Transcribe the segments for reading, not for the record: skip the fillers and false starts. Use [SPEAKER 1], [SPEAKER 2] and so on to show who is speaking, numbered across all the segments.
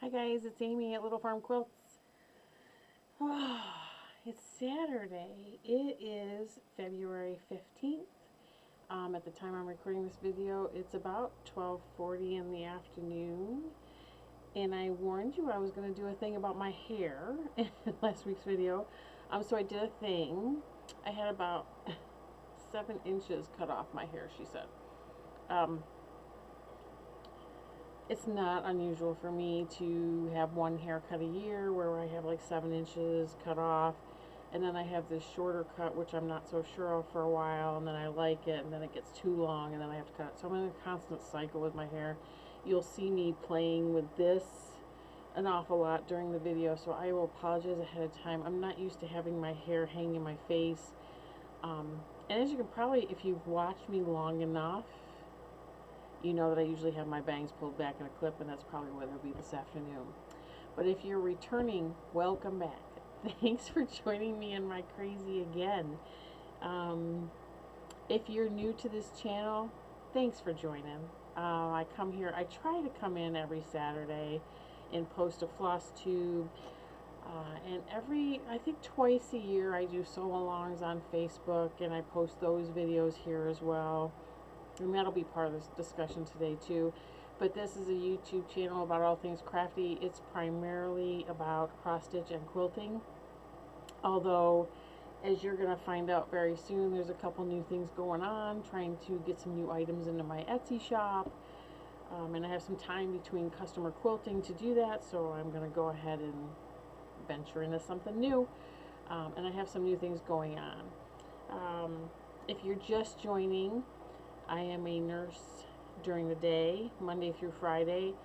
[SPEAKER 1] Hi guys, it's Amy at Little Farm Quilts. It's Saturday. It is February 15th. At the time I'm recording this video, it's about 12:40 in the afternoon. And I warned you I was going to do a thing about my hair in last week's video. So I did a thing. I had about 7 inches cut off my hair, she said. It's not unusual for me to have one haircut a year where I have like 7 inches cut off, and then I have this shorter cut which I'm not so sure of for a while, and then I like it, and then it gets too long and then I have to cut it. So I'm in a constant cycle with my hair. You'll see me playing with this an awful lot during the video, so I will apologize ahead of time. I'm not used to having my hair hang in my face, and as you can probably, if you've watched me long enough, you know that I usually have my bangs pulled back in a clip, and that's probably what it'll be this afternoon. But if you're returning, welcome back. Thanks for joining me in my crazy again. If you're new to this channel, thanks for joining. I come here, I try to come in every Saturday and post a Flosstube. And I think twice a year, I do sew-alongs on Facebook, and I post those videos here as well. And that'll be part of this discussion today too. But this is a YouTube channel about all things crafty. It's primarily about cross stitch and quilting. Although, as you're going to find out very soon, there's a couple new things going on, trying to get some new items into my Etsy shop. And I have some time between customer quilting to do that, so I'm going to go ahead and venture into something new. And I have some new things going on. If you're just joining, I am a nurse during the day, Monday through Friday,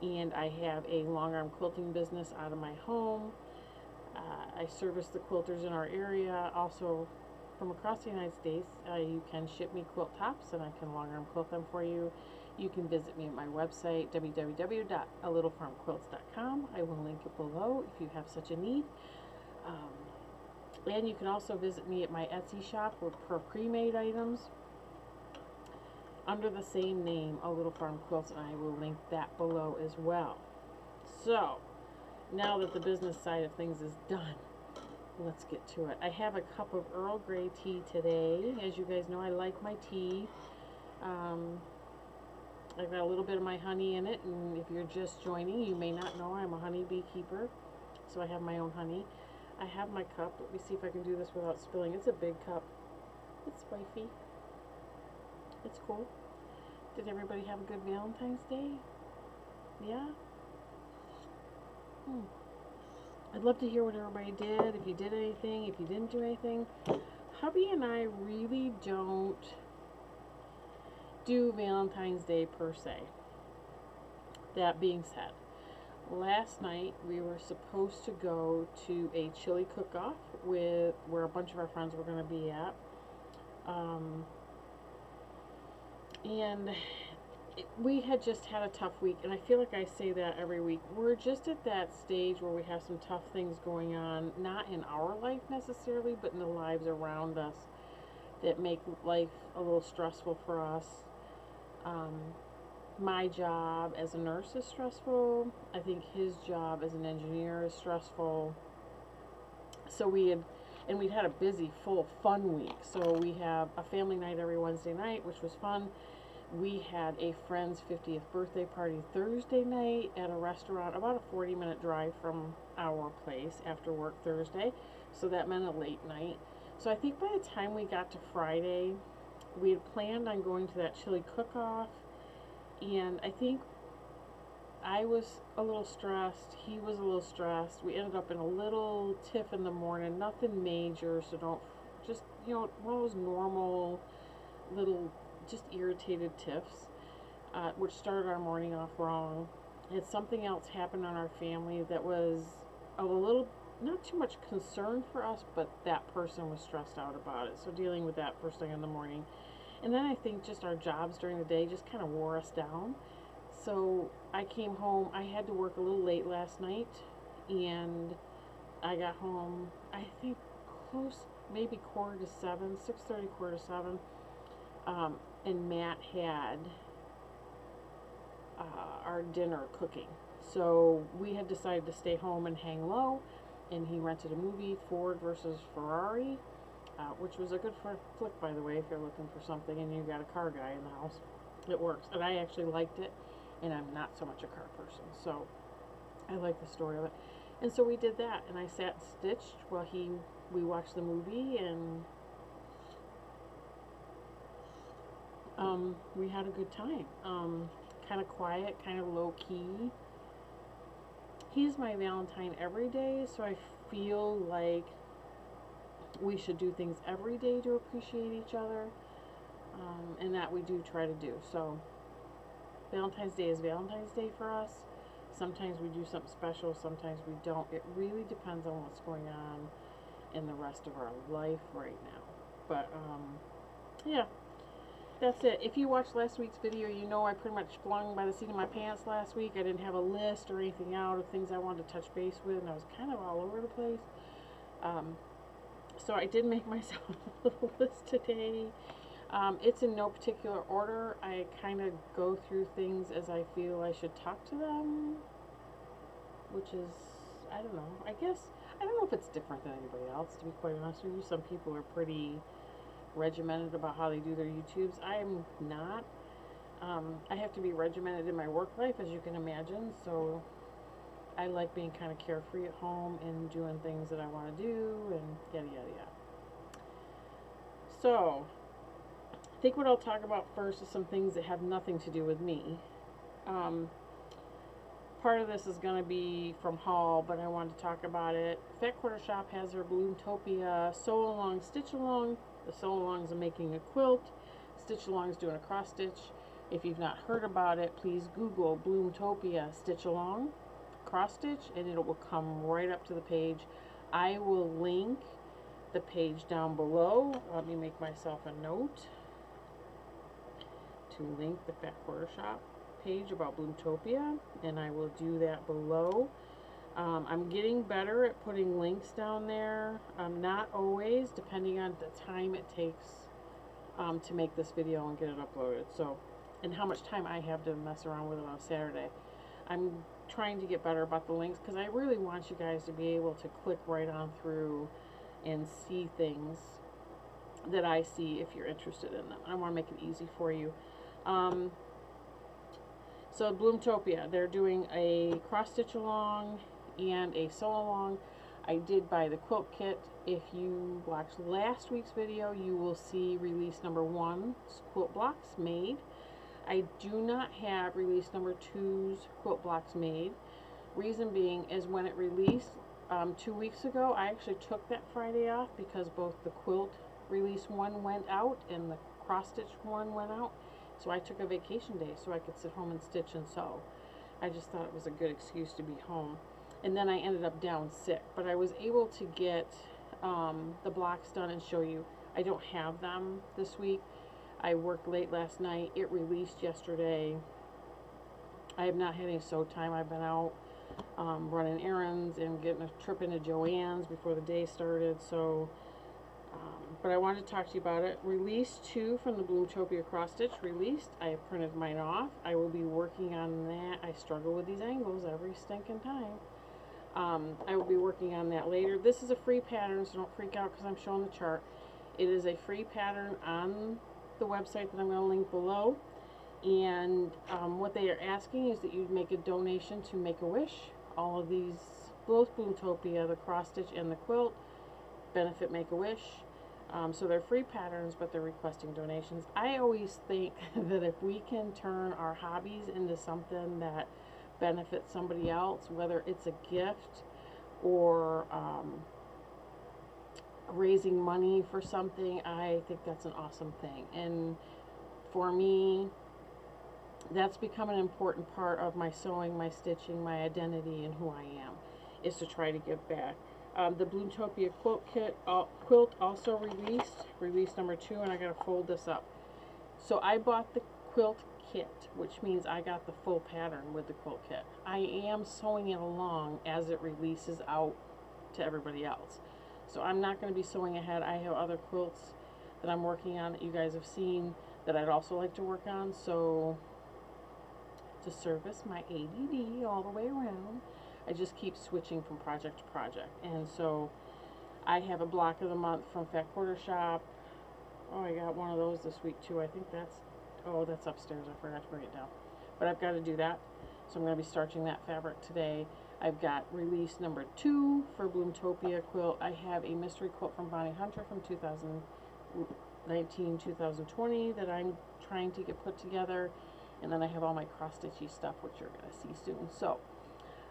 [SPEAKER 1] and I have a long arm quilting business out of my home. I service the quilters in our area. Also, from across the United States, you can ship me quilt tops, and I can long arm quilt them for you. You can visit me at my website, www.alittle.farmquilts.com. I will link it below if you have such a need. And you can also visit me at my Etsy shop for pre-made items under the same name, A Little Farm Quilts, and I will link that below as well. So, now that the business side of things is done, let's get to it. I have a cup of Earl Grey tea today. As you guys know, I like my tea. I've got a little bit of my honey in it, and if you're just joining, you may not know I'm a honey beekeeper, so I have my own honey. I have my cup. Let me see if I can do this without spilling. It's a big cup. It's wifey. It's cool. Did everybody have a good Valentine's Day? Yeah? I'd love to hear what everybody did, if you did anything, if you didn't do anything. Hubby and I really don't do Valentine's Day per se. That being said, last night we were supposed to go to a chili cook-off where a bunch of our friends were going to be at. And we had just had a tough week, and I feel like I say that every week. We're just at that stage where we have some tough things going on, not in our life necessarily, but in the lives around us that make life a little stressful for us. My job as a nurse is stressful. I think his job as an engineer is stressful. So we'd had a busy, full, fun week. So we have a family night every Wednesday night, which was fun. We had a friend's 50th birthday party Thursday night at a restaurant about a 40-minute drive from our place after work Thursday. So that meant a late night. So I think by the time we got to Friday, we had planned on going to that chili cook-off. And I think I was a little stressed. He was a little stressed. We ended up in a little tiff in the morning. Nothing major, so don't, just, you know, one of those normal little, just irritated tiffs, which started our morning off wrong. Had something else happen on our family that was a little, not too much concern for us, but that person was stressed out about it. So dealing with that first thing in the morning. And then I think just our jobs during the day just kind of wore us down. So I came home. I had to work a little late last night, and I got home, I think, close, maybe 6:45, 6:30, 6:45. And Matt had our dinner cooking. So we had decided to stay home and hang low, and he rented a movie, Ford versus Ferrari, which was a good flick, by the way, if you're looking for something and you got a car guy in the house. It works, and I actually liked it, and I'm not so much a car person, so I like the story of it. And so we did that, and I sat and stitched while we watched the movie, and we had a good time. Kind of quiet, kind of low key. He's my Valentine every day, so I feel like we should do things every day to appreciate each other, and that we do try to do. So Valentine's Day is Valentine's Day for us. Sometimes we do something special, sometimes we don't. It really depends on what's going on in the rest of our life right now. But yeah, that's it. If you watched last week's video, you know I pretty much flung by the seat of my pants last week. I didn't have a list or anything out of things I wanted to touch base with, and I was kind of all over the place. So I did make myself a little list today. It's in no particular order. I kind of go through things as I feel I should talk to them, which is, I don't know, I guess, I don't know if it's different than anybody else, to be quite honest with you. Some people are pretty regimented about how they do their YouTubes. I'm not. I have to be regimented in my work life, as you can imagine, so I like being kind of carefree at home and doing things that I want to do and yada yada yada. So I think what I'll talk about first is some things that have nothing to do with me. Part of this is going to be from haul, but I wanted to talk about it. Fat Quarter Shop has her Bloomtopia Sew Along Stitch Along. The Sew Alongs are making a quilt. Stitch Along's doing a cross stitch. If you've not heard about it, please Google Bloomtopia Stitch Along cross stitch, and it will come right up to the page. I will link the page down below. Let me make myself a note to link the Fat Quarter Shop page about Bloomtopia, and I will do that below. I'm getting better at putting links down there. Not always, depending on the time it takes to make this video and get it uploaded. So, and how much time I have to mess around with it on Saturday. I'm trying to get better about the links because I really want you guys to be able to click right on through and see things that I see if you're interested in them. I want to make it easy for you. So Bloomtopia, they're doing a cross stitch along and a sew along. I did buy the quilt kit. If you watched last week's video, you will see release number 1's quilt blocks made. I do not have release number 2's quilt blocks made. Reason being is when it released 2 weeks ago, I actually took that Friday off because both the quilt release 1 went out and the cross stitch 1 went out. So I took a vacation day so I could sit home and stitch and sew. I just thought it was a good excuse to be home. And then I ended up down sick, but I was able to get the blocks done and show you. I don't have them this week. I worked late last night. It released yesterday. I have not had any sew time. I've been out running errands and getting a trip into Joann's before the day started. So, but I wanted to talk to you about it. Release 2 from the Bloomtopia cross stitch released. I have printed mine off. I will be working on that. I struggle with these angles every stinking time. I will be working on that later. This is a free pattern, so don't freak out because I'm showing the chart. It is a free pattern on the website that I'm going to link below, and what they are asking is that you make a donation to Make-A-Wish. All of these, both Bloomtopia, the cross stitch and the quilt, benefit Make-A-Wish. So they're free patterns, but they're requesting donations. I always think that if we can turn our hobbies into something that benefits somebody else, whether it's a gift or raising money for something, I think that's an awesome thing. And for me, that's become an important part of my sewing, my stitching, my identity, and who I am, is to try to give back. The Bloomtopia quilt also released number 2, and I gotta fold this up. So I bought the quilt kit, which means I got the full pattern with the quilt kit. I am sewing it along as it releases out to everybody else. So I'm not going to be sewing ahead. I have other quilts that I'm working on that you guys have seen that I'd also like to work on. So to service my ADD all the way around. I just keep switching from project to project. And so I have a block of the month from Fat Quarter Shop. Oh, I got one of those this week too. I think that's, oh, that's upstairs. I forgot to bring it down. But I've got to do that. So I'm going to be starting that fabric today. I've got release number 2 for Bloomtopia quilt. I have a mystery quilt from Bonnie Hunter from 2019-2020 that I'm trying to get put together. And then I have all my cross-stitchy stuff, which you're going to see soon. So,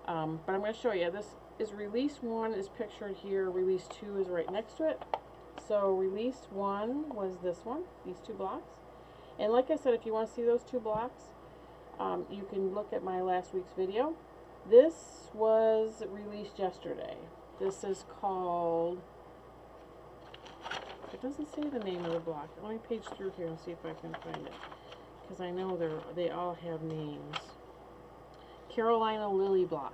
[SPEAKER 1] but I'm going to show you. This is release 1 is pictured here. Release 2 is right next to it. So release 1 was this one, these 2 blocks. And like I said, if you want to see those 2 blocks, you can look at my last week's video. This was released yesterday. This is called, it doesn't say the name of the block. Let me page through here and see if I can find it, because I know they all have names. Carolina Lily block.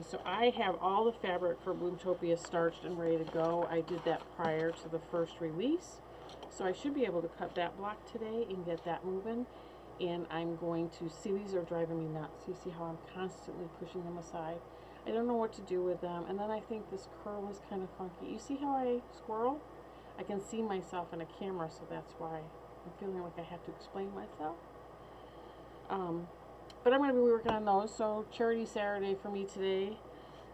[SPEAKER 1] So I have all the fabric for Bloomtopia starched and ready to go. I did that prior to the first release. So I should be able to cut that block today and get that moving. And I'm going to see, these are driving me nuts. You see how I'm constantly pushing them aside? I don't know what to do with them. And then I think this curl is kind of funky. You see how I squirrel? I can see myself in a camera, so that's why I'm feeling like I have to explain myself. But I'm going to be working on those. So Charity Saturday for me today.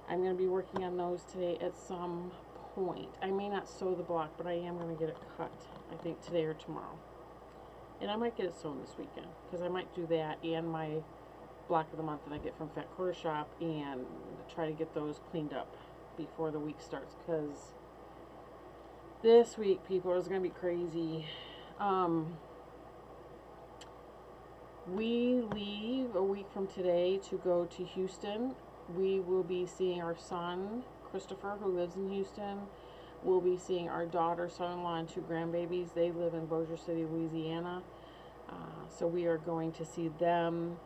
[SPEAKER 1] I'm going to be working on those today at some point. I may not sew the block, but I am going to get it cut, I think today or tomorrow. And I might get it sewn this weekend, because I might do that and my block of the month that I get from Fat Quarter Shop, and try to get those cleaned up before the week starts, because this week, people, is going to be crazy. We leave a week from today to go to Houston. We will be seeing our son, Christopher, who lives in Houston. We'll be seeing our daughter, son-in-law, and 2 grandbabies. They live in Bossier City, Louisiana. So we are going to see them.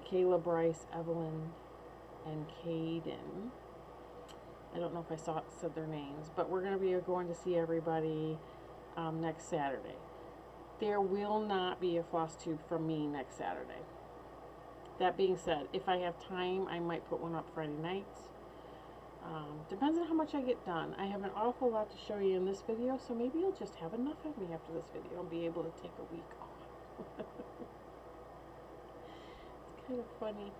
[SPEAKER 1] Kayla, Bryce, Evelyn, and Caden. I don't know if I said their names, but we're going to be going to see everybody next Saturday. There will not be a floss tube from me next Saturday. That being said, if I have time, I might put one up Friday nights. Depends on how much I get done. I have an awful lot to show you in this video, so maybe you'll just have enough of me after this video and be able to take a week off. It's kind of funny.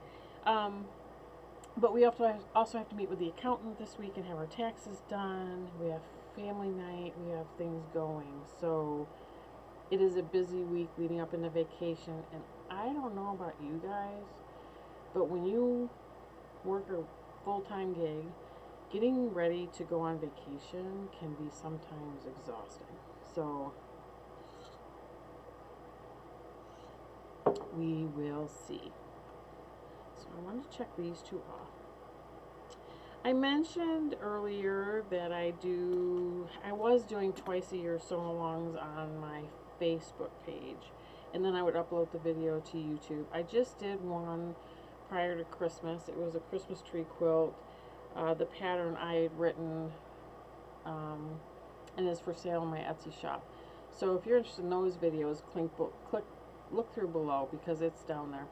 [SPEAKER 1] But we also have to meet with the accountant this week and have our taxes done. We have family night. We have things going. So it is a busy week leading up into vacation. And I don't know about you guys, but when you work a full-time gig, getting ready to go on vacation can be sometimes exhausting. So we will see. So I want to check these 2 off. I mentioned earlier that I was doing twice a year sew-alongs on my Facebook page, and then I would upload the video to YouTube. I just did one prior to Christmas. It was a Christmas tree quilt. The pattern I had written and is for sale in my Etsy shop. So if you're interested in those videos, look through below, because it's down there.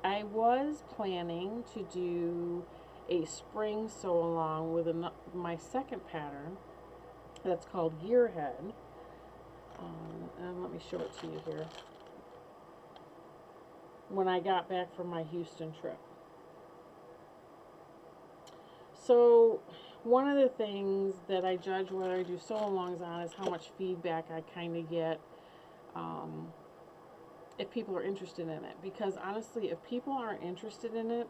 [SPEAKER 1] I was planning to do a spring sew along with my second pattern that's called Gearhead. And let me show it to you here. When I got back from my Houston trip. So one of the things that I judge whether I do sew-alongs on is how much feedback I kind of get if people are interested in it. Because honestly, if people aren't interested in it,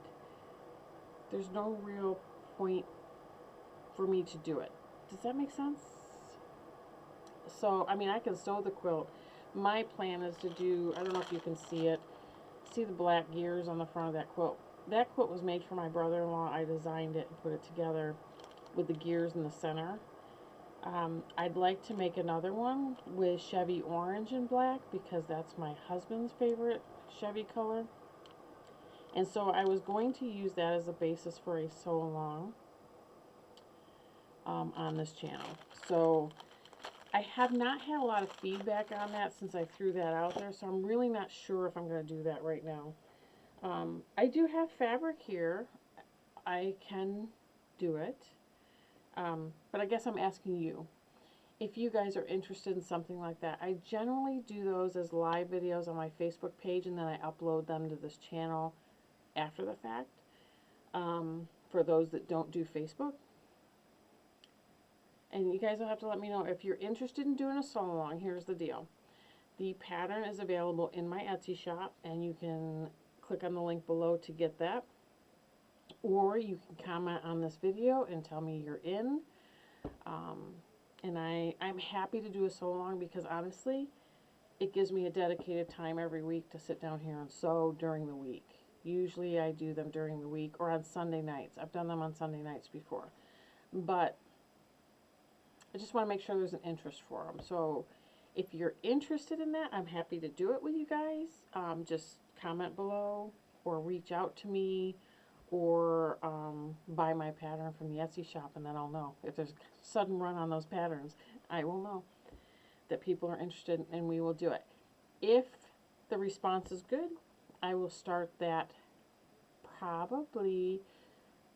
[SPEAKER 1] there's no real point for me to do it. Does that make sense? So, I mean, I can sew the quilt. My plan is to do, I don't know if you can see it, see the black gears on the front of that quilt. That quilt was made for my brother-in-law. I designed it and put it together with the gears in the center. I'd like to make another one with Chevy orange and black, because that's my husband's favorite Chevy color. And so I was going to use that as a basis for a sew-along on this channel. So I have not had a lot of feedback on that since I threw that out there, so I'm really not sure if I'm going to do that right now. I do have fabric here. I can do it. But I guess I'm asking you if you guys are interested in something like that. I generally do those as live videos on my Facebook page, and then I upload them to this channel after the fact. For those that don't do Facebook. And you guys will have to let me know if you're interested in doing a sew along. Here's the deal. The pattern is available in my Etsy shop, and you can click on the link below to get that. Or you can comment on this video and tell me you're in. And I'm happy to do a sew along because honestly, it gives me a dedicated time every week to sit down here and sew during the week. Usually I do them during the week or on Sunday nights. I've done them on Sunday nights before. But I just want to make sure there's an interest for them. So if you're interested in that, I'm happy to do it with you guys. Just comment below or reach out to me or buy my pattern from the Etsy shop, and then I'll know. If there's a sudden run on those patterns, I will know that people are interested and we will do it. If the response is good, I will start that probably,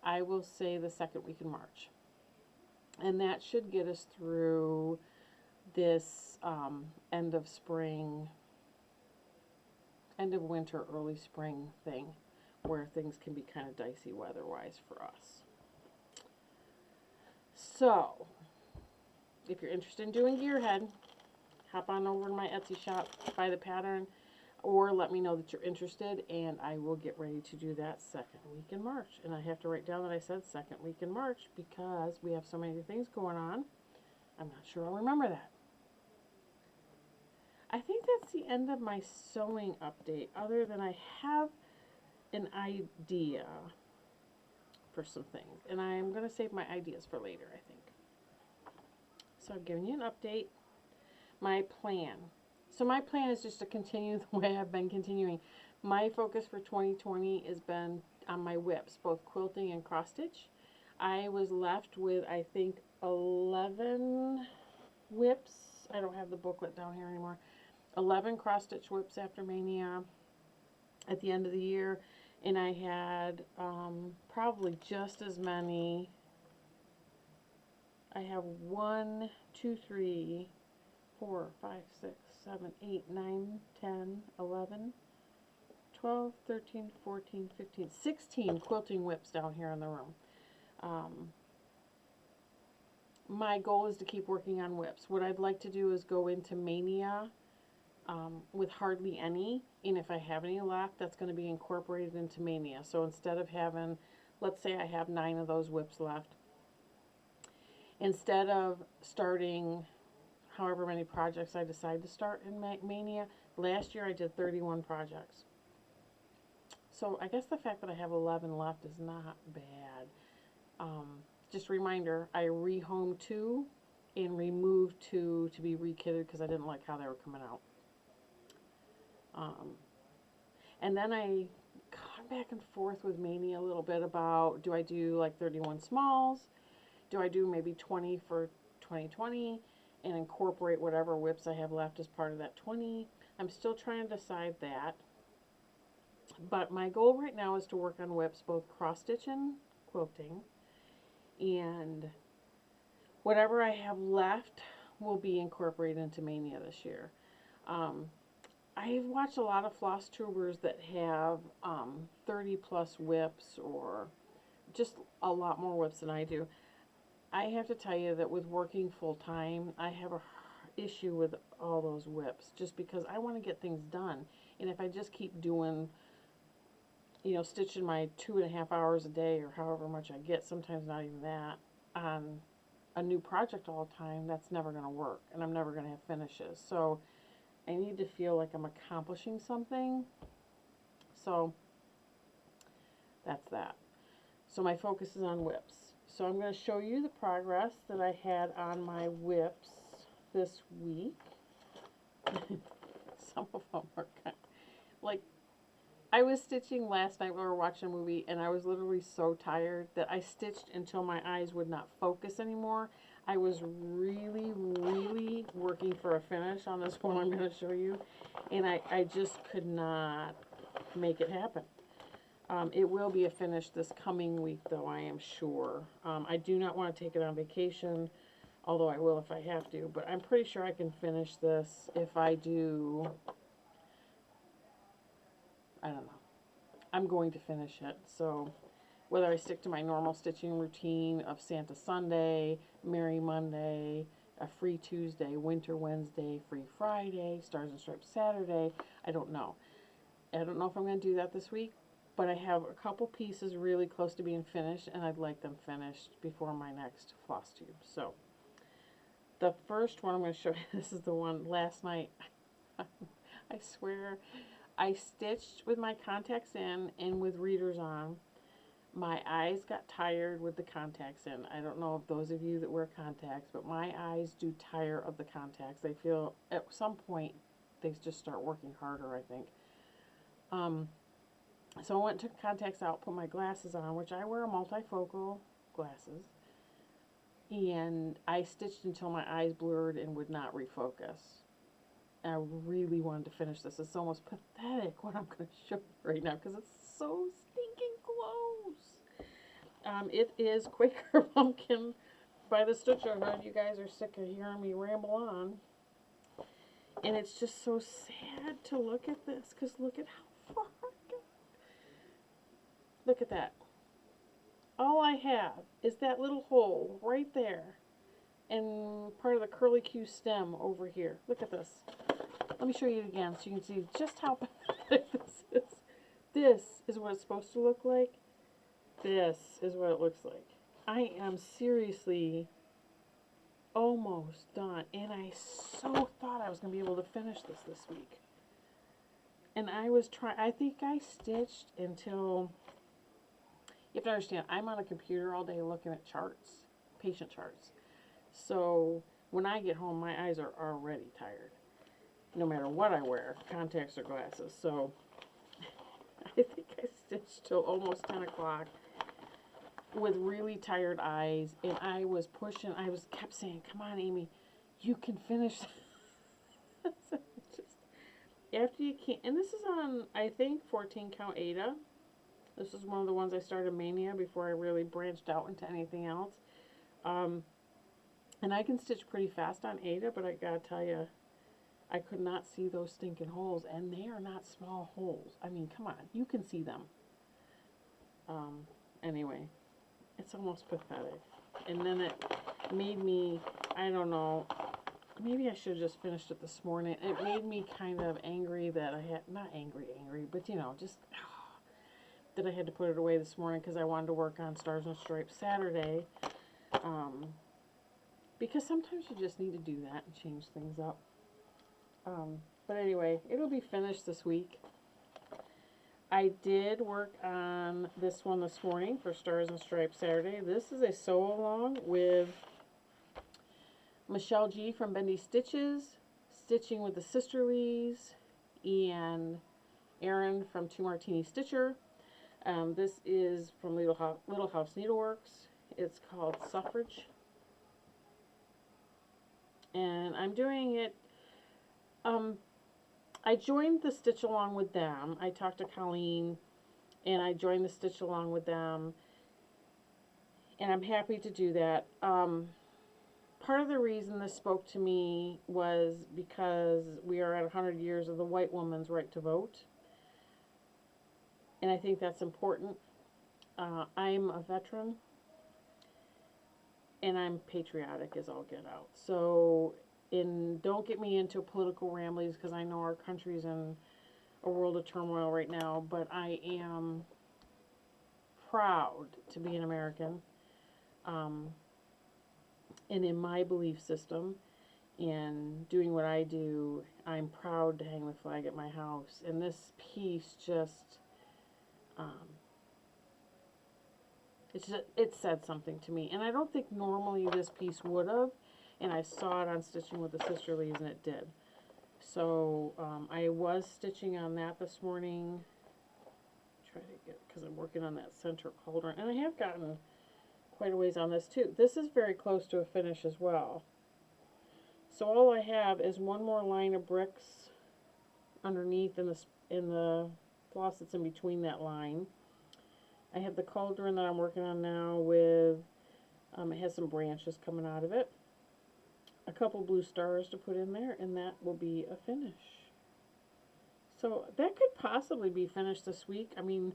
[SPEAKER 1] I will say, the second week in March. And that should get us through this end of spring, end of winter, early spring thing, where things can be kind of dicey weather-wise for us. So, if you're interested in doing gearhead, hop on over to my Etsy shop, buy the pattern, or let me know that you're interested, and I will get ready to do that second week in March. And I have to write down that I said second week in March because we have so many things going on. I'm not sure I'll remember that. I think that's the end of my sewing update, other than I have an idea for some things. And I'm going to save my ideas for later, I think. So I'm giving you an update. My plan. So my plan is just to continue the way I've been continuing. My focus for 2020 has been on my whips, both quilting and cross stitch. I was left with, I think, 11 whips. I don't have the booklet down here anymore. 11 cross stitch whips after Mania at the end of the year. And I had probably just as many. I have 1, 2, 3, 4, 5, 6, 7, 8, 9, 10, 11, 12, 13, 14, 15, 16 quilting whips down here in the room. My goal is to keep working on whips. What I'd like to do is go into Mania with hardly any, and if I have any left, that's going to be incorporated into Mania. So instead of having, let's say I have 9 of those whips left, instead of starting however many projects I decide to start in Mania, last year I did 31 projects. So I guess the fact that I have 11 left is not bad. Just a reminder, I rehomed 2 and removed 2 to be rekitted because I didn't like how they were coming out. And then I got back and forth with Mania a little bit about, do I do like 31 smalls? Do I do maybe 20 for 2020 and incorporate whatever whips I have left as part of that 20? I'm still trying to decide that. But my goal right now is to work on whips, both cross stitch and quilting. And whatever I have left will be incorporated into Mania this year. I've watched a lot of Flosstubers that have 30 plus whips or just a lot more whips than I do. I have to tell you that with working full time, I have a issue with all those whips just because I want to get things done. And if I just keep doing, stitching my 2.5 hours a day or however much I get, sometimes not even that, on a new project all the time, that's never going to work. And I'm never going to have finishes. So I need to feel like I'm accomplishing something. So that's that. So my focus is on whips. So I'm going to show you the progress that I had on my whips this week. Some of them are kind of, like, I was stitching last night when we were watching a movie, and I was literally so tired that I stitched until my eyes would not focus anymore. I was really working for a finish on this one I'm going to show you, and I just could not make it happen. It will be a finish this coming week, though, I am sure. I do not want to take it on vacation, although I will if I have to, but I'm pretty sure I can finish this if I do, I don't know. I'm going to finish it, so whether I stick to my normal stitching routine of Santa Sunday, Merry Monday, a free Tuesday, Winter Wednesday, free Friday, Stars and Stripes Saturday, I don't know. I don't know if I'm going to do that this week, but I have a couple pieces really close to being finished, and I'd like them finished before my next Flosstube. So, the first one I'm going to show you, this is the one last night. I swear, I stitched with my contacts in and with readers on. My eyes got tired with the contacts in. I don't know if those of you that wear contacts, but my eyes do tire of the contacts. They feel, at some point, they just start working harder, I think. So I went and took contacts out, put my glasses on, which I wear multifocal glasses, and I stitched until my eyes blurred and would not refocus. And I really wanted to finish this. It's almost pathetic what I'm going to show you right now because it's so stinking close. It is Quaker Pumpkin by the Stitcher. I heard you guys are sick of hearing me ramble on. And it's just so sad to look at this because look at how far I got. Look at that. All I have is that little hole right there and part of the curly Q stem over here. Look at this. Let me show you it again so you can see just how pathetic this is. This is what it's supposed to look like. This is what it looks like. I am seriously almost done, and I so thought I was going to be able to finish this week. And I was trying, I think I stitched until, you have to understand, I'm on a computer all day looking at charts, patient charts. So when I get home, my eyes are already tired, no matter what I wear, contacts or glasses. So I think I stitched till almost 10 o'clock with really tired eyes, and I was pushing, kept saying, come on, Amy, you can finish this. Just, after you can't, and this is on, I think, 14 count Ada. This is one of the ones I started Mania before I really branched out into anything else. And I can stitch pretty fast on Ada, but I gotta tell you, I could not see those stinking holes, and they are not small holes. I mean, come on, you can see them. Anyway, it's almost pathetic. And then it made me, I don't know, maybe I should have just finished it this morning. It made me kind of angry that I had, not angry, but you know, just that I had to put it away this morning because I wanted to work on Stars and Stripes Saturday. Because sometimes you just need to do that and change things up. But anyway, it'll be finished this week. I did work on this one this morning for Stars and Stripes Saturday. This is a sew-along with Michelle G. from Bendy Stitches, stitching with the Sisterlies, and Erin from Two Martini Stitcher. This is from Little House Needleworks. It's called Suffrage. And I'm doing it, I joined the stitch along with them. I talked to Colleen, and I joined the stitch along with them, and I'm happy to do that. Part of the reason this spoke to me was because we are at 100 years of the white woman's right to vote, and I think that's important. I'm a veteran, and I'm patriotic as all get out. So, don't get me into political ramblings because I know our country's in a world of turmoil right now, but I am proud to be an American, and in my belief system, and doing what I do, I'm proud to hang the flag at my house. And this piece just, it said something to me, and I don't think normally this piece would have, and I saw it on Stitching with the Sisterlies, and it did. So I was stitching on that this morning. Try to get, because I'm working on that center cauldron, and I have gotten quite a ways on this too. This is very close to a finish as well. So all I have is one more line of bricks underneath in the floss that's in between that line. I have the cauldron that I'm working on now with, it has some branches coming out of it. A couple blue stars to put in there, and that will be a finish. So that could possibly be finished this week. I mean,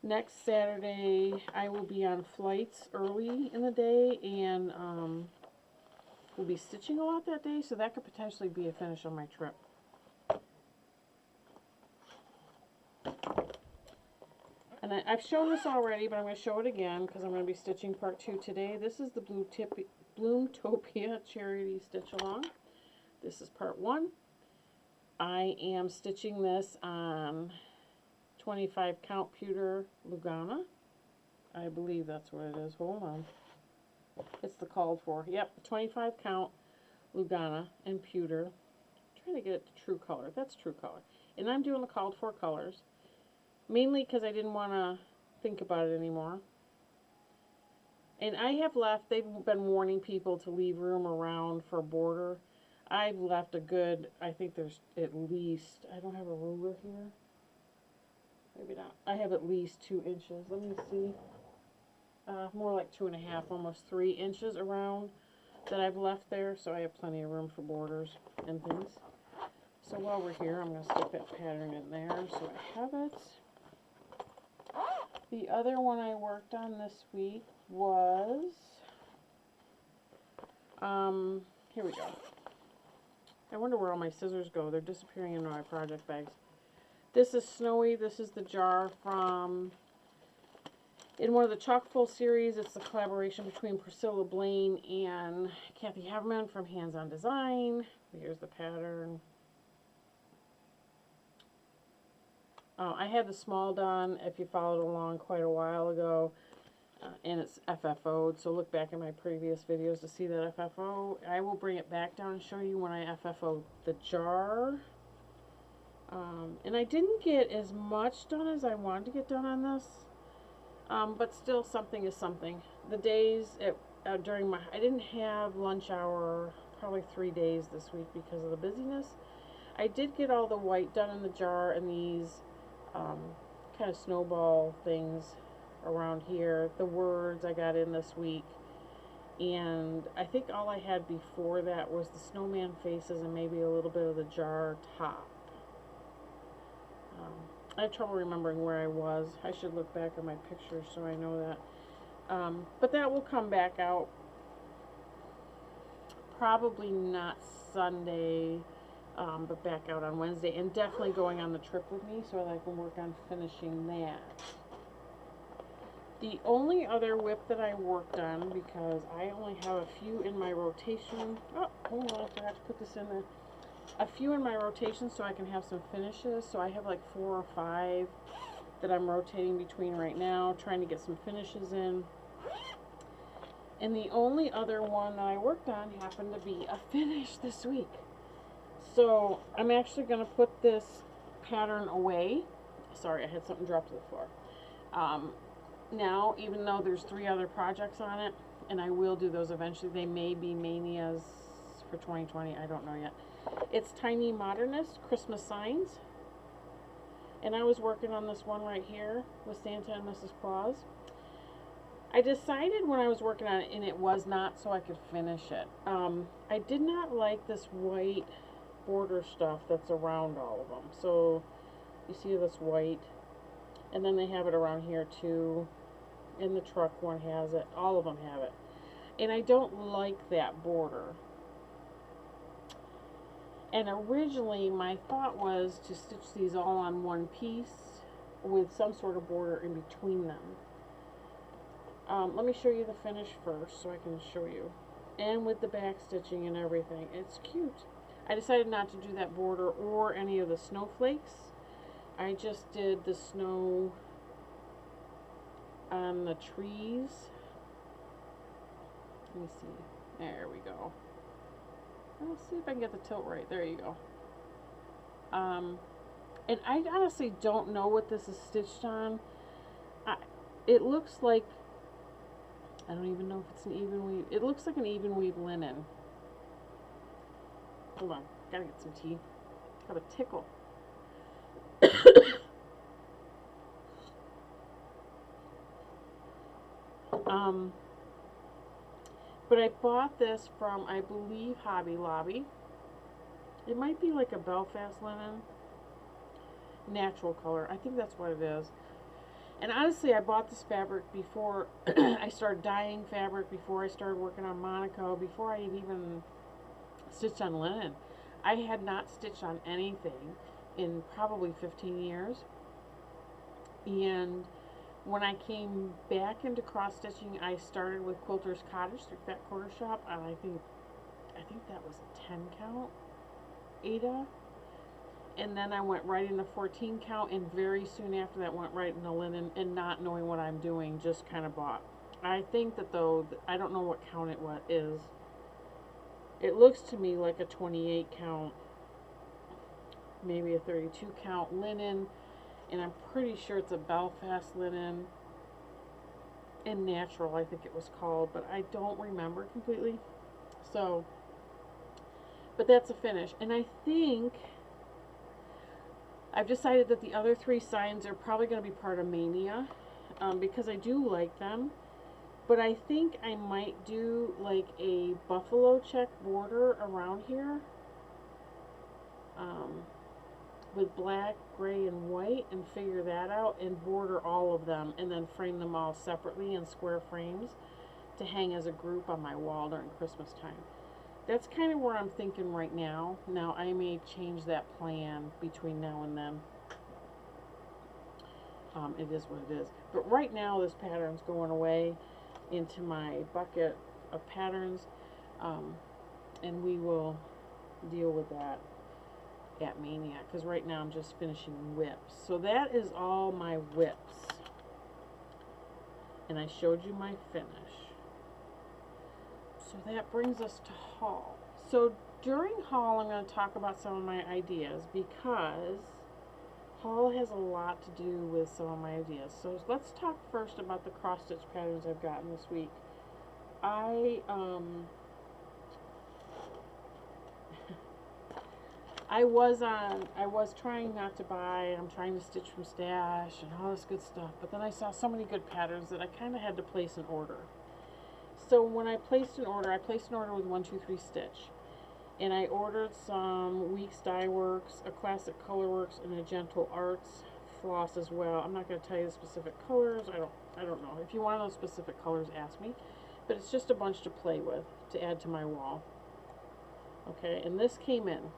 [SPEAKER 1] next Saturday I will be on flights early in the day, and we'll be stitching a lot that day, so that could potentially be a finish on my trip. And I've shown this already, but I'm going to show it again because I'm going to be stitching part 2 today. This is the Bloomtopia Charity Stitch Along. This is part 1. I am stitching this on 25 count pewter Lugana. I believe that's what it is. Hold on. It's the called for. Yep, 25 count Lugana and pewter. I'm trying to get it to true color. That's true color. And I'm doing the called for colors. Mainly because I didn't want to think about it anymore. And I have left, they've been warning people to leave room around for border. I've left a good, I think there's at least, I don't have a ruler here. Maybe not. I have at least 2 inches. Let me see. More like 2.5, almost 3 inches around that I've left there. So I have plenty of room for borders and things. So while we're here, I'm going to stick that pattern in there so I have it. The other one I worked on this week was, here we go. I wonder where all my scissors go. They're disappearing into my project bags. This is Snowy. This is the jar from, in one of the Chock-full series, it's the collaboration between Priscilla Blaine and Kathy Haverman from Hands On Design. Here's the pattern. I had the small done, if you followed along quite a while ago, and it's FFO'd, so look back at my previous videos to see that FFO. I will bring it back down and show you when I FFO'd the jar. And I didn't get as much done as I wanted to get done on this, but still something is something. The days, during my, I didn't have lunch hour probably 3 days this week because of the busyness. I did get all the white done in the jar and these kind of snowball things around here. The words I got in this week, and I think all I had before that was the snowman faces and maybe a little bit of the jar top. I have trouble remembering where I was. I should look back at my pictures so I know that. But that will come back out probably not Sunday, but back out on Wednesday, and definitely going on the trip with me so that I can work on finishing that. The only other whip that I worked on, because I only have a few in my rotation, oh, hold on, I forgot to put this in there, a few in my rotation so I can have some finishes, so I have like 4 or 5 that I'm rotating between right now, trying to get some finishes in. And the only other one that I worked on happened to be a finish this week. So I'm actually going to put this pattern away. Sorry, I had something drop to the floor. Now, even though there's 3 other projects on it, and I will do those eventually, they may be manias for 2020, I don't know yet. It's Tiny Modernist Christmas Signs. And I was working on this one right here with Santa and Mrs. Claus. I decided when I was working on it, and it was not so I could finish it. I did not like this white border stuff that's around all of them. So you see this white, and then they have it around here too. In the truck one has it. All of them have it. And I don't like that border. And originally my thought was to stitch these all on one piece with some sort of border in between them. Let me show you the finish first so I can show you. And with the back stitching and everything. It's cute. I decided not to do that border or any of the snowflakes. I just did the snow on the trees. Let me see. There we go. Let's see if I can get the tilt right. There you go. And I honestly don't know what this is stitched on. It looks like I don't even know if it's an even weave. It looks like an even weave linen. Hold on, gotta get some tea. Got a tickle. But I bought this from, I believe, Hobby Lobby. It might be like a Belfast linen. Natural color. I think that's what it is. And honestly, I bought this fabric before I started dyeing fabric, before I started working on Monaco, before I had even stitched on linen. I had not stitched on anything in probably 15 years. And when I came back into cross stitching, I started with Quilter's Cottage through Fat Quarter Shop, and I think that was a 10 count Ada. And then I went right into 14 count, and very soon after that went right into linen, and not knowing what I'm doing, just kind of bought. I think that though, I don't know what count it is. It looks to me like a 28 count, maybe a 32 count linen, and I'm pretty sure it's a Belfast linen and natural, I think it was called, but I don't remember completely. So, but that's a finish, and I think I've decided that the other 3 signs are probably going to be part of Mania, because I do like them. But I think I might do like a buffalo check border around here, with black, gray, and white, and figure that out and border all of them, and then frame them all separately in square frames to hang as a group on my wall during Christmas time. That's kind of where I'm thinking right now. Now, I may change that plan between now and then. It is what it is. But right now, this pattern's going away into my bucket of patterns, and we will deal with that at Mania, because right now I'm just finishing whips. So that is all my whips. And I showed you my finish. So that brings us to haul. So during haul, I'm going to talk about some of my ideas, because haul has a lot to do with some of my ideas. So let's talk first about the cross stitch patterns I've gotten this week. I was trying not to buy. I'm trying to stitch from stash and all this good stuff, but then I saw so many good patterns that I kind of had to place an order. So when I placed an order with 123 Stitch, and I ordered some Weeks Dye Works, a Classic Color Works, and a Gentle Arts floss as well. I'm not going to tell you the specific colors. I don't know. If you want those specific colors, ask me. But it's just a bunch to play with to add to my wall. Okay, and this came in.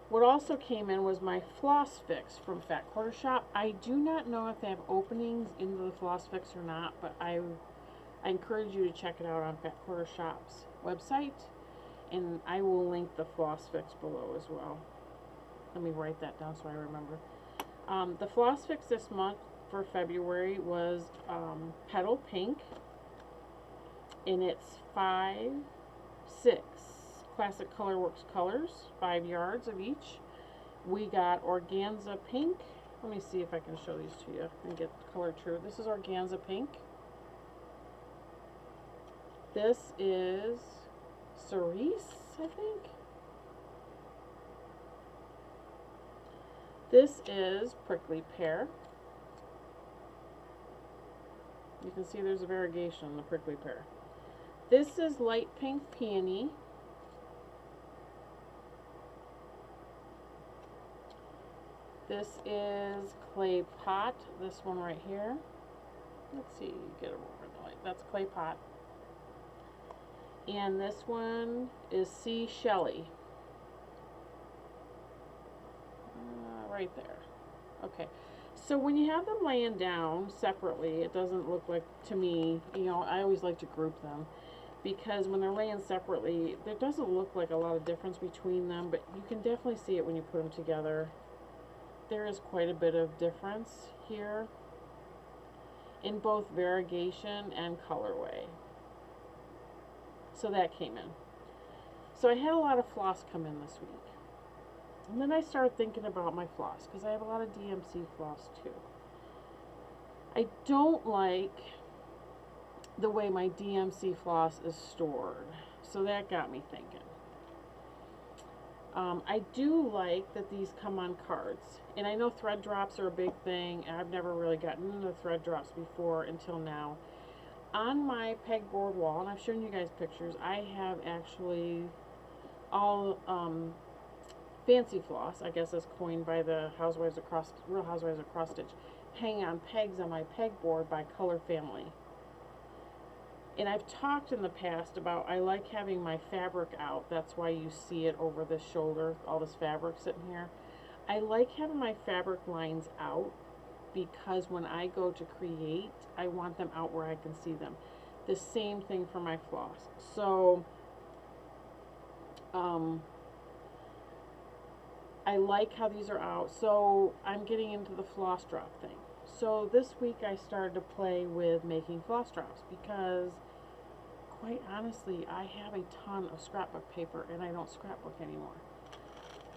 [SPEAKER 1] What also came in was my Floss Fix from Fat Quarter Shop. I do not know if they have openings into the Floss Fix or not, but I encourage you to check it out on Fat Quarter Shop's website, and I will link the Floss Fix below as well. Let me write that down so I remember. The Floss Fix this month for February was Petal Pink, and it's 5, 6 Classic Color Works colors, 5 yards of each. We got Organza Pink. Let me see if I can show these to you and get the color true. This is Organza Pink. This is Cerise, I think. This is Prickly Pear. You can see there's a variegation on the Prickly Pear. This is Light Pink Peony. This is Clay Pot, this one right here. Let's see, get it over the light. That's Clay Pot. And this one is Sea Shelly. Right there. Okay. So when you have them laying down separately, it doesn't look like, to me, you know, I always like to group them, because when they're laying separately, there doesn't look like a lot of difference between them, but you can definitely see it when you put them together. There is quite a bit of difference here in both variegation and colorway. So that came in. So I had a lot of floss come in this week. And then I started thinking about my floss, because I have a lot of DMC floss too. I don't like the way my DMC floss is stored. So that got me thinking. I do like that these come on cards. And I know thread drops are a big thing. I've never really gotten into thread drops before until now. On my pegboard wall, and I've shown you guys pictures, I have actually all fancy floss, I guess is coined by the Real Housewives of Cross Stitch, hang on pegs on my pegboard by color family. And I've talked in the past about I like having my fabric out. That's why you see it over this shoulder, all this fabric sitting here. I like having my fabric lines out because when I go to create, I want them out where I can see them. The same thing for my floss. So, I like how these are out. So, I'm getting into the floss drop thing. So, this week I started to play with making floss drops because, quite honestly, I have a ton of scrapbook paper and I don't scrapbook anymore.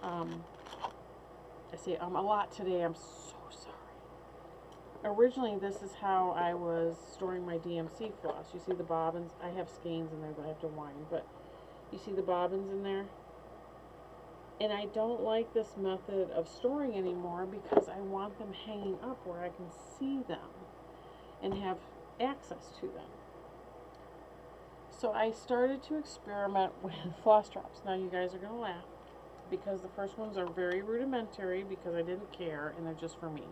[SPEAKER 1] I say a lot today. I'm so sorry. Originally, this is how I was storing my DMC floss. You see the bobbins? I have skeins in there that I have to wind, but you see the bobbins in there? And I don't like this method of storing anymore because I want them hanging up where I can see them and have access to them. So I started to experiment with floss drops. Now you guys are going to laugh because the first ones are very rudimentary because I didn't care and they're just for me.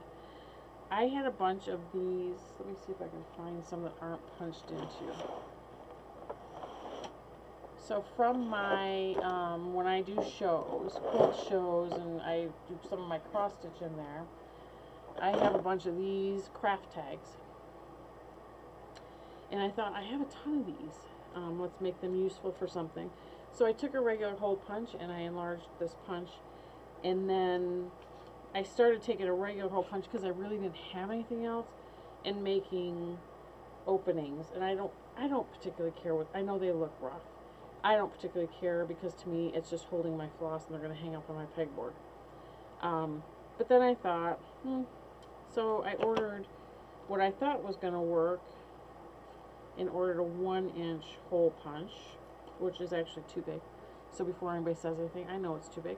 [SPEAKER 1] I had a bunch of these. Let me see if I can find some that aren't punched into. So from my, when I do shows, quilt shows, and I do some of my cross stitch in there, I have a bunch of these craft tags. And I thought, I have a ton of these. Let's make them useful for something. So I took a regular hole punch and I enlarged this punch. And then I started taking a regular hole punch because I really didn't have anything else, and making openings. And I don't particularly care what, I know they look rough. I don't particularly care because to me it's just holding my floss and they're going to hang up on my pegboard. But then I thought, so I ordered what I thought was going to work and ordered a 1-inch hole punch, which is actually too big. So before anybody says anything, I know it's too big.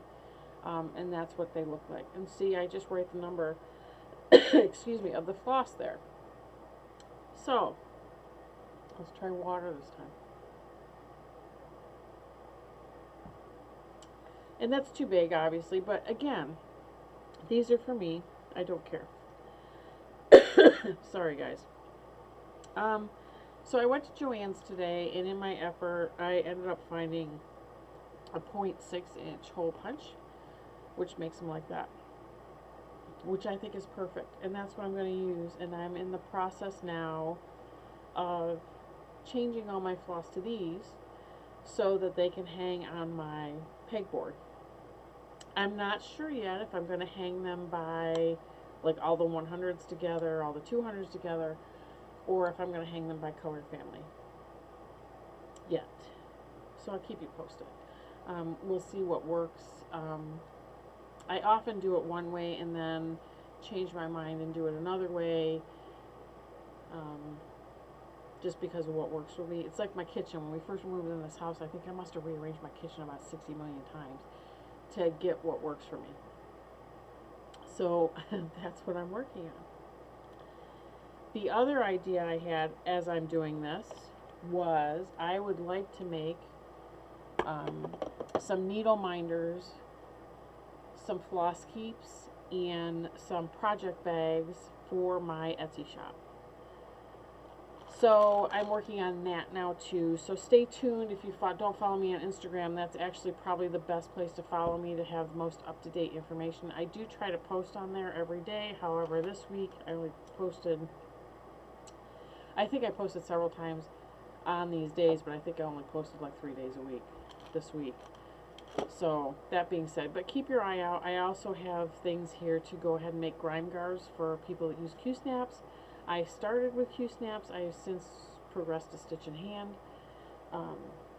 [SPEAKER 1] And that's what they look like. And see, I just write the number, excuse me, of the floss there. So, let's try water this time. And that's too big, obviously, but again, these are for me. I don't care. Sorry, guys. So I went to Joann's today, and in my effort, I ended up finding a 0.6-inch hole punch, which makes them like that, which I think is perfect, and that's what I'm going to use. And I'm in the process now of changing all my floss to these so that they can hang on my pegboard. I'm not sure yet if I'm going to hang them by like all the 100s together, all the 200s together, or if I'm going to hang them by color family yet. So I'll keep you posted. We'll see what works. I often do it one way and then change my mind and do it another way, just because of what works for me. It's like my kitchen. When we first moved in this house, I think I must have rearranged my kitchen about 60 million times to get what works for me. So that's what I'm working on. The other idea I had as I'm doing this was I would like to make some needle minders, some floss keeps, and some project bags for my Etsy shop. So I'm working on that now too. So stay tuned. If you don't follow me on Instagram, that's actually probably the best place to follow me to have the most up-to-date information. I do try to post on there every day. However, this week I only posted, I think I posted several times on these days, but I think I only posted like 3 days a week this week. So that being said, but keep your eye out. I also have things here to go ahead and make grime guards for people that use Q-snaps. I started with Q-snaps. I have since progressed to stitch in hand,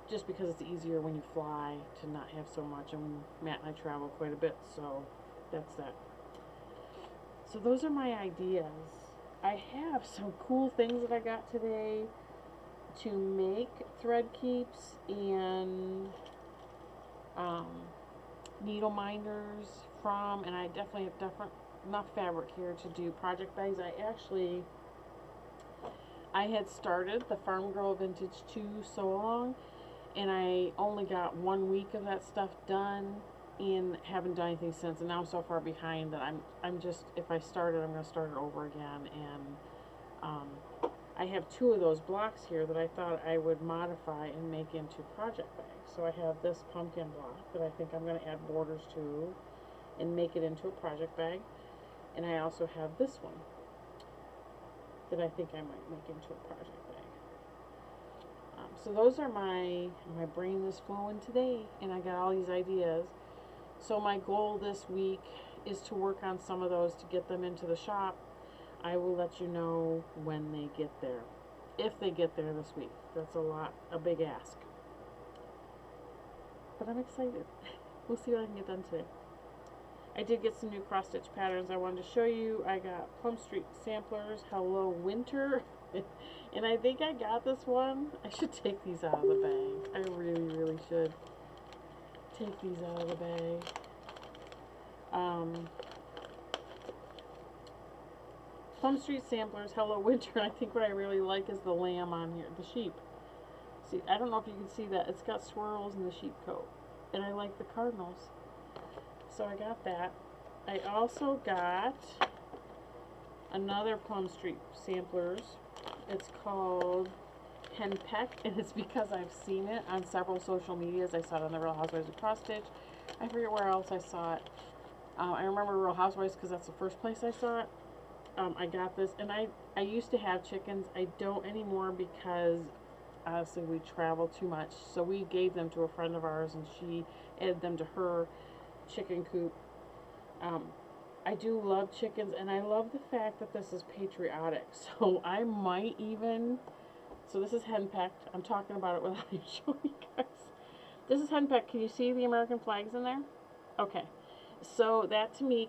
[SPEAKER 1] just because it's easier when you fly to not have so much, and Matt and I travel quite a bit, so that's that. So those are my ideas. I have some cool things that I got today. to make thread keeps and needle minders from, and I definitely have enough fabric here to do project bags. I had started the Farm Girl Vintage 2 sew along, and I only got 1 week of that stuff done and haven't done anything since, and now I'm so far behind that I'm just, if I start it, I'm going to start it over again. And I have 2 of those blocks here that I thought I would modify and make into project bags. So I have this pumpkin block that I think I'm going to add borders to and make it into a project bag. And I also have this one that I think I might make into a project bag. So those are my brain is flowing today, and I got all these ideas. So my goal this week is to work on some of those to get them into the shop. I will let you know when they get there. If they get there this week. That's a big ask. But I'm excited. We'll see what I can get done today. I did get some new cross stitch patterns I wanted to show you. I got Plum Street Samplers, Hello Winter. And I think I got this one. I should take these out of the bag. I really, really should take these out of the bag. Plum Street Samplers, Hello Winter. And I think what I really like is the lamb on here, the sheep. See, I don't know if you can see that. It's got swirls in the sheep coat. And I like the cardinals. So I got that. I also got another Plum Street Samplers. It's called Henpeck, and it's because I've seen it on several social medias. I saw it on the Real Housewives of Cross Stitch. I forget where else I saw it. I remember Real Housewives because that's the first place I saw it. I got this, and I used to have chickens. I don't anymore because honestly we travel too much. So we gave them to a friend of ours, and she added them to her chicken coop. I do love chickens, and I love the fact that this is patriotic. So I might even, so this is henpecked. I'm talking about it without even showing you guys. This is henpecked. Can you see the American flags in there? Okay. So that to me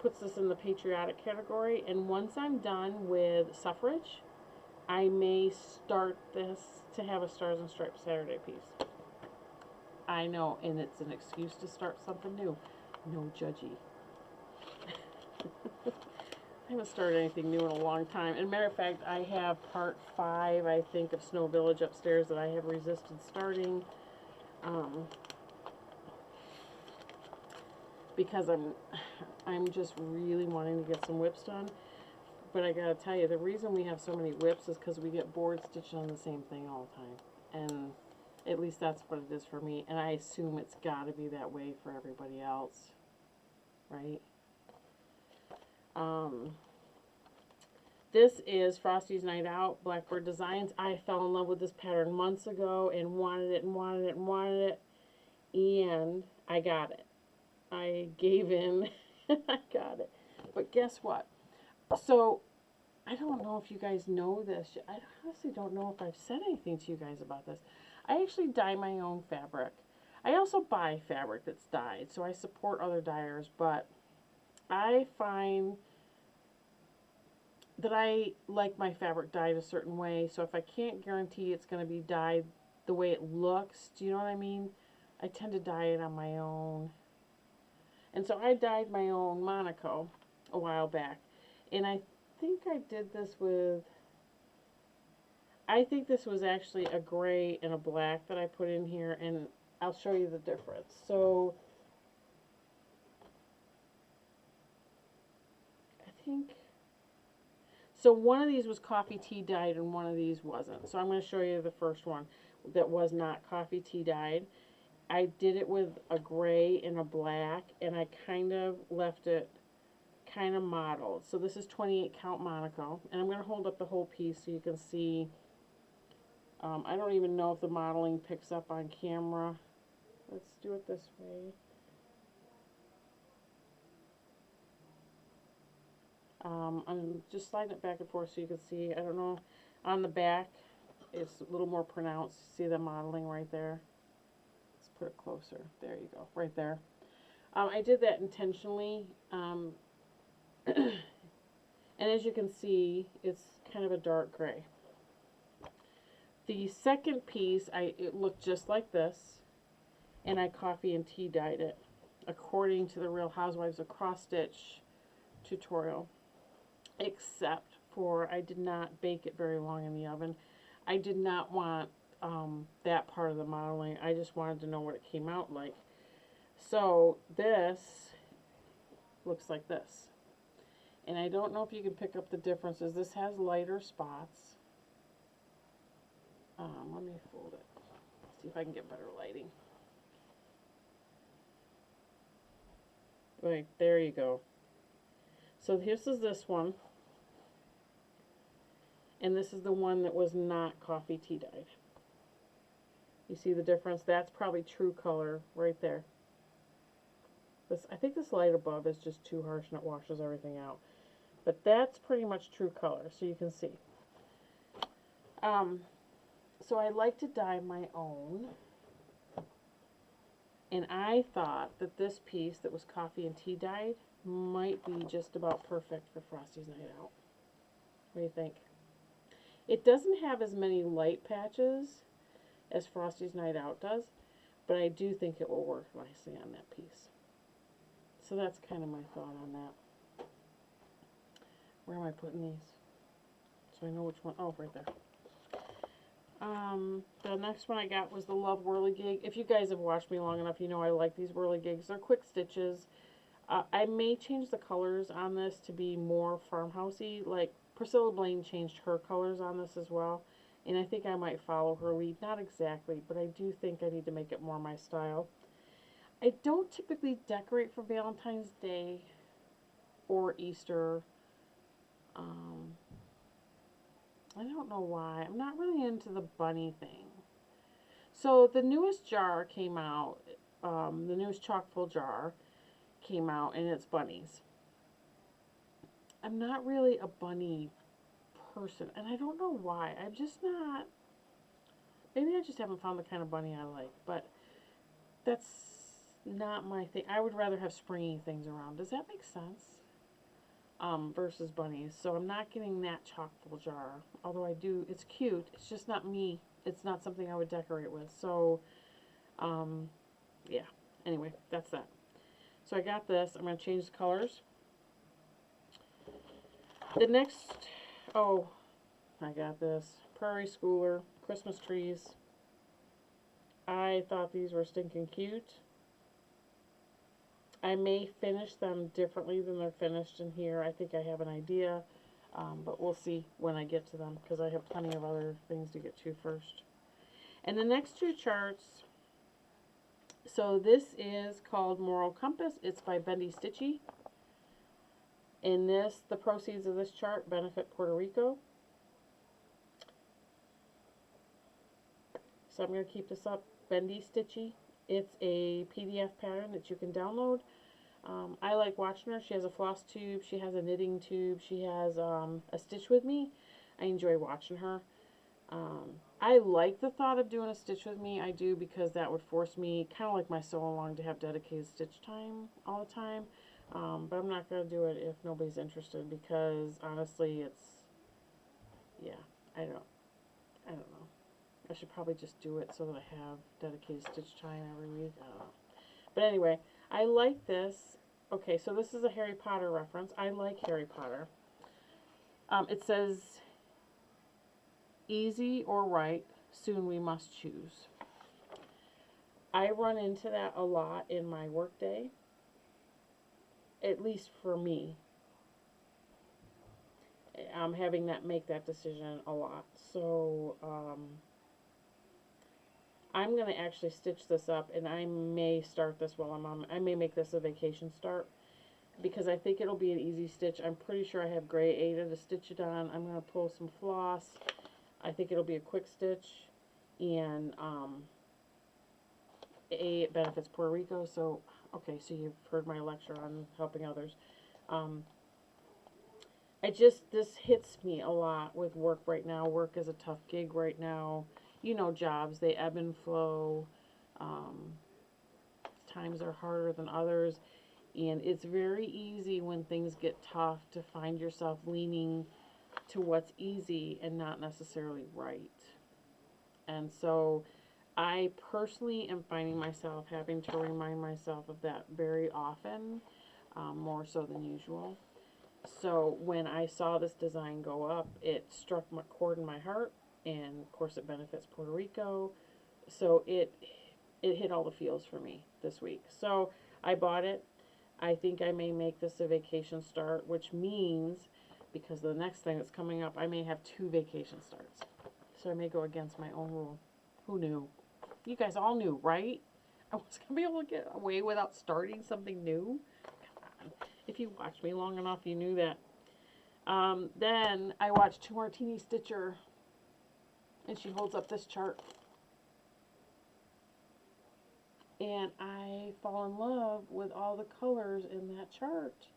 [SPEAKER 1] puts this in the patriotic category. And once I'm done with suffrage, I may start this to have a Stars and Stripes Saturday piece. I know, and it's an excuse to start something new. No judgy. I haven't started anything new in a long time. And matter of fact, I have part 5, I think, of Snow Village upstairs that I have resisted starting. Because I'm just really wanting to get some whips done. But I gotta tell you, the reason we have so many whips is because we get bored stitching on the same thing all the time. And at least that's what it is for me. And I assume it's gotta be that way for everybody else. Right? This is Frosty's Night Out, Blackbird Designs. I fell in love with this pattern months ago and wanted it and wanted it and wanted it. And I got it. I gave in. I got it. But guess what? So, I don't know if you guys know this. I honestly don't know if I've said anything to you guys about this. I actually dye my own fabric. I also buy fabric that's dyed, so I support other dyers, but I find that I like my fabric dyed a certain way, so if I can't guarantee it's going to be dyed the way it looks, do you know what I mean? I tend to dye it on my own. And so I dyed my own Monaco a while back, and I think I did this with, I think this was actually a gray and a black that I put in here, and I'll show you the difference. So I think, so one of these was coffee tea dyed and one of these wasn't. So I'm going to show you the first one that was not coffee tea dyed. I did it with a gray and a black, and I kind of left it kind of modeled. So this is 28 count Monaco, and I'm going to hold up the whole piece so you can see. I don't even know if the modeling picks up on camera. Let's do it this way. I'm just sliding it back and forth so you can see. I don't know, on the back it's a little more pronounced. See the modeling right there? Let's put it closer. There you go, right there. I did that intentionally. And as you can see, it's kind of a dark gray. The second piece, it looked just like this, and I coffee and tea dyed it according to the Real Housewives of Cross Stitch tutorial, except for I did not bake it very long in the oven. I did not want that part of the modeling. I just wanted to know what it came out like. So this looks like this. And I don't know if you can pick up the differences. This has lighter spots. Let me fold it. See if I can get better lighting. Right, there you go. So this is this one. And this is the one that was not coffee tea dyed. You see the difference? That's probably true color right there. This, I think this light above is just too harsh and it washes everything out. But that's pretty much true color, so you can see. So I like to dye my own. And I thought that this piece that was coffee and tea dyed might be just about perfect for Frosty's Night Out. What do you think? It doesn't have as many light patches as Frosty's Night Out does, but I do think it will work nicely on that piece. So that's kind of my thought on that. Where am I putting these? So I know which one. Oh, right there. The next one I got was the Love Whirligig. If you guys have watched me long enough, you know I like these whirligigs. They're quick stitches. I may change the colors on this to be more farmhousey. Like Priscilla Blaine changed her colors on this as well. And I think I might follow her lead. Not exactly, but I do think I need to make it more my style. I don't typically decorate for Valentine's Day or Easter. I don't know why. I'm not really into the bunny thing. So the newest jar came out, the newest chock full jar came out, and it's bunnies. I'm not really a bunny person, and I don't know why. I'm just not. Maybe I just haven't found the kind of bunny I like, but that's not my thing. I would rather have springy things around. Does that make sense? Versus bunnies. So I'm not getting that chock full jar. Although I do, it's cute. It's just not me. It's not something I would decorate with. So, yeah. Anyway, that's that. So I got this. I'm going to change the colors. The next, oh, I got this. Prairie Schooler, Christmas trees. I thought these were stinking cute. I may finish them differently than they're finished in here. I think I have an idea, but we'll see when I get to them because I have plenty of other things to get to first. And the next two charts, so this is called Moral Compass. It's by Bendy Stitches. In this, the proceeds of this chart benefit Puerto Rico. So I'm going to keep this up. Bendy Stitches. It's a PDF pattern that you can download. I like watching her. She has a floss tube. She has a knitting tube. She has a Stitch With Me. I enjoy watching her. I like the thought of doing a Stitch With Me. I do, because that would force me, kind of like my sew along, to have dedicated stitch time all the time. But I'm not going to do it if nobody's interested, because honestly, it's, yeah, I don't know. I should probably just do it so that I have dedicated stitch time every week. I don't know. But anyway, I like this. Okay, so this is a Harry Potter reference. I like Harry Potter. It says, easy or right, soon we must choose. I run into that a lot in my workday, at least for me. I'm having that make that decision a lot. So, I'm going to actually stitch this up, and I may start this while I'm on, I may make this a vacation start, because I think it'll be an easy stitch. I'm pretty sure I have gray Ada to stitch it on. I'm going to pull some floss. I think it'll be a quick stitch, and it benefits Puerto Rico. So, okay, so you've heard my lecture on helping others. This hits me a lot with work right now. Work is a tough gig right now. You know, jobs, they ebb and flow. Times are harder than others. And it's very easy when things get tough to find yourself leaning to what's easy and not necessarily right. And so I personally am finding myself having to remind myself of that very often, more so than usual. So when I saw this design go up, it struck a chord in my heart, and of course it benefits Puerto Rico. So it hit all the feels for me this week. So I bought it. I think I may make this a vacation start, which means because the next thing that's coming up, I may have 2 vacation starts. So I may go against my own rule. Who knew? You guys all knew, right? I was going to be able to get away without starting something new. Come on. If you watched me long enough, you knew that. Then I watched Two Martini Stitcher, and she holds up this chart. And I fall in love with all the colors in that chart.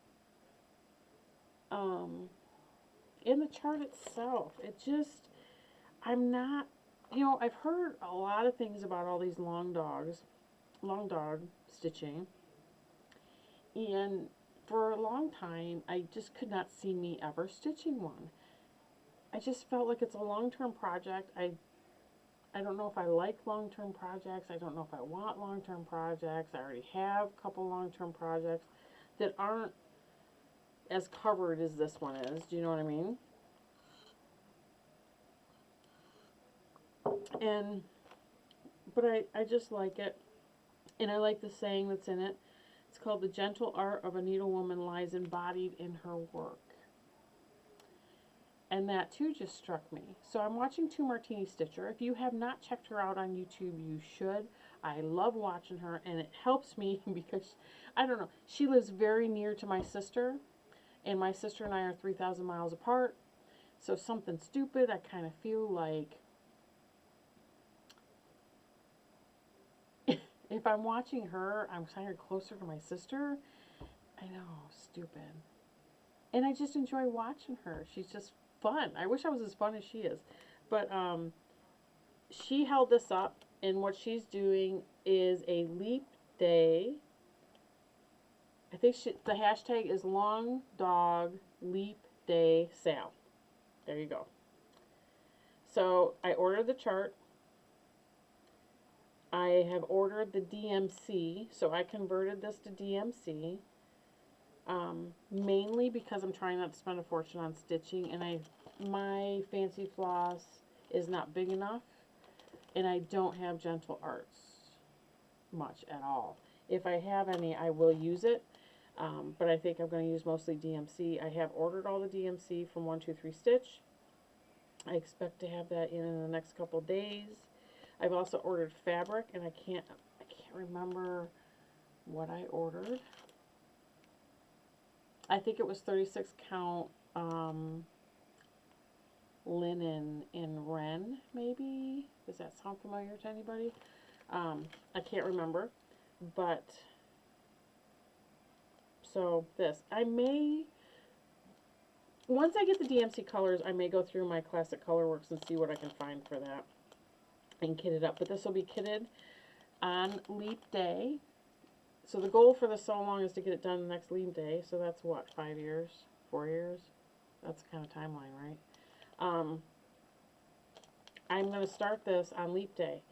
[SPEAKER 1] In the chart itself, it just, I'm not, I've heard a lot of things about all these long dog stitching. And for a long time, I just could not see me ever stitching one. I just felt like it's a long-term project. I don't know if I like long-term projects. I don't know if I want long-term projects. I already have a couple long-term projects that aren't as covered as this one is. Do you know what I mean? But I just like it. And I like the saying that's in it. It's called "The gentle art of a needlewoman lies embodied in her work." And that too just struck me. So I'm watching Two Martini Stitcher. If you have not checked her out on YouTube, you should. I love watching her, and it helps me because, I don't know, she lives very near to my sister, and my sister and I are 3,000 miles apart. So something stupid, I kind of feel like if I'm watching her, I'm kind of closer to my sister. I know, stupid. And I just enjoy watching her. She's just fun. I wish I was as fun as she is. But she held this up, and what she's doing is a leap day. I think the hashtag is Long Dog Leap Day Sale. There you go. So I ordered the chart. I have ordered the DMC, so I converted this to DMC, mainly because I'm trying not to spend a fortune on stitching, and my fancy floss is not big enough, and I don't have Gentle Arts much at all. If I have any, I will use it, but I think I'm going to use mostly DMC. I have ordered all the DMC from 123 Stitch. I expect to have that in the next couple days. I've also ordered fabric, and I can't remember what I ordered. I think it was 36 count linen in Ren, maybe. Does that sound familiar to anybody? I can't remember, but so once I get the DMC colors, I may go through my classic colorworks and see what I can find for that and kit it up. But this will be kitted on Leap Day. So the goal for the Sew Along is to get it done the next Leap Day. So that's what, 5 years, 4 years? That's the kind of timeline, right? I'm going to start this on Leap Day.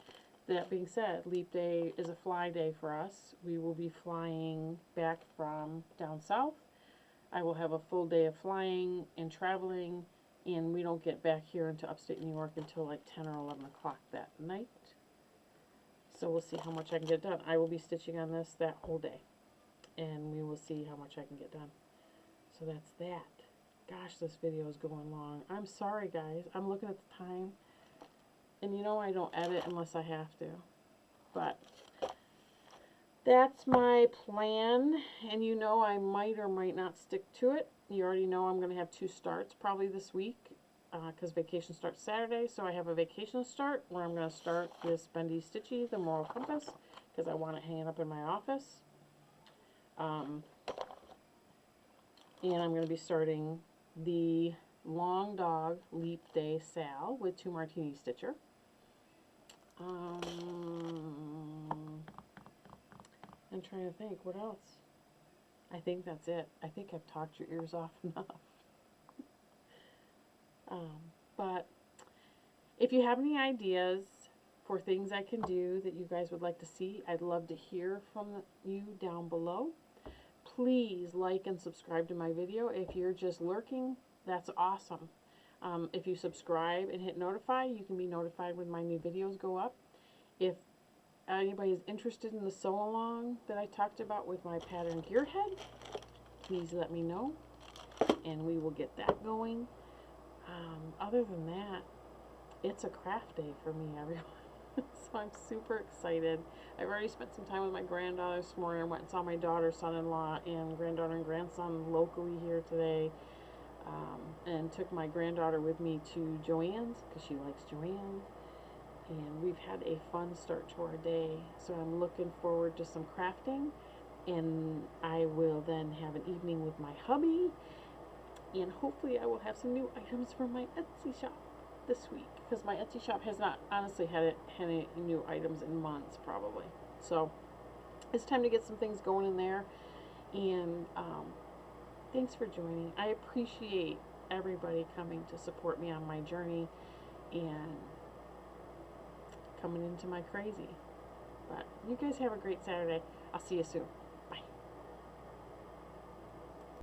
[SPEAKER 1] That being said, Leap Day is a fly day for us. We will be flying back from down south. I will have a full day of flying and traveling, and we don't get back here into upstate New York until like 10 or 11 o'clock that night. So we'll see how much I can get done. I will be stitching on this that whole day, and we will see how much I can get done. So that's that. Gosh, this video is going long. I'm sorry, guys. I'm looking at the time, and you know I don't edit unless I have to. But that's my plan, and you know I might or might not stick to it. You already know I'm going to have 2 starts probably this week, because vacation starts Saturday. So I have a vacation start where I'm going to start this Bendy Stitches, the Moral Compass, because I want it hanging up in my office. And I'm going to be starting the Long Dog Leap Day Sal with Two Martini Stitcher. I'm trying to think, what else? I think that's it. I think I've talked your ears off enough. But if you have any ideas for things I can do that you guys would like to see. I'd love to hear from you down below. Please like and subscribe to my video. If you're just lurking, that's awesome. If you subscribe and hit notify, you can be notified when my new videos go up. If anybody's interested in the sew along that I talked about with my pattern gearhead, please let me know and we will get that going. Other than that, it's a craft day for me, everyone. So I'm super excited. I've already spent some time with my granddaughter this morning. I went and saw my daughter, son-in-law, and granddaughter and grandson locally here today. And took my granddaughter with me to Joann's because she likes Joann's. And we've had a fun start to our day. So I'm looking forward to some crafting. And I will then have an evening with my hubby. And hopefully I will have some new items for my Etsy shop this week. Because my Etsy shop has not honestly had any new items in months probably. So it's time to get some things going in there. And thanks for joining. I appreciate everybody coming to support me on my journey and coming into my crazy. But you guys have a great Saturday. I'll see you soon.